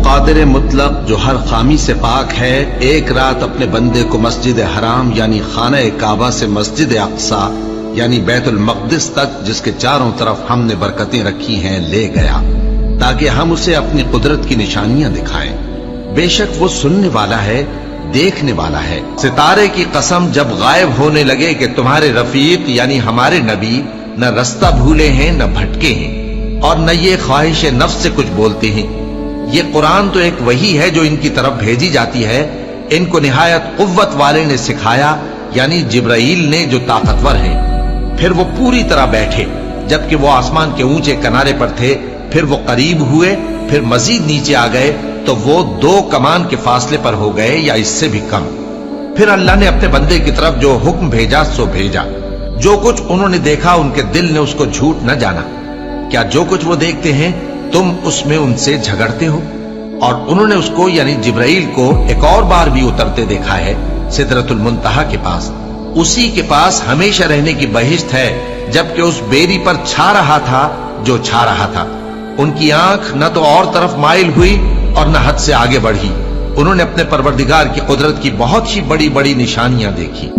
قادر مطلق جو ہر خامی سے پاک ہے ایک رات اپنے بندے کو مسجد حرام یعنی خانہ کعبہ سے مسجد اقصی یعنی بیت المقدس تک جس کے چاروں طرف ہم نے برکتیں رکھی ہیں لے گیا تاکہ ہم اسے اپنی قدرت کی نشانیاں دکھائیں۔ بے شک وہ سننے والا ہے، دیکھنے والا ہے۔ ستارے کی قسم جب غائب ہونے لگے کہ تمہارے رفیق یعنی ہمارے نبی نہ رستہ بھولے ہیں نہ بھٹکے ہیں اور نہ یہ خواہش نفس سے کچھ بولتے ہیں۔ یہ قرآن تو ایک وحی ہے جو ان کی طرف بھیجی جاتی ہے، ان کو نہایت قوت والے نے سکھایا یعنی جبرائیل نے جو طاقتور ہیں۔ پھر وہ پوری طرح بیٹھے جبکہ وہ آسمان کے اونچے کنارے پر تھے، پھر وہ قریب ہوئے، پھر مزید نیچے آ گئے تو وہ 2 کمان کے فاصلے پر ہو گئے یا اس سے بھی کم۔ پھر اللہ نے اپنے بندے کی طرف جو حکم بھیجا سو بھیجا۔ جو کچھ انہوں نے دیکھا ان کے دل نے اس کو جھوٹ نہ جانا۔ کیا جو کچھ وہ دیکھتے ہیں تم اس میں ان سے جھگڑتے ہو؟ اور انہوں نے اس کو یعنی جبرائیل کو ایک اور بار بھی اترتے دیکھا ہے سدرۃ المنتہا کے پاس۔ اسی کے پاس ہمیشہ رہنے کی بہشت ہے جبکہ اس بیری پر چھا رہا تھا جو چھا رہا تھا۔ ان کی آنکھ نہ تو اور طرف مائل ہوئی اور نہ حد سے آگے بڑھی۔ انہوں نے اپنے پروردگار کی قدرت کی بہت ہی بڑی بڑی نشانیاں دیکھی۔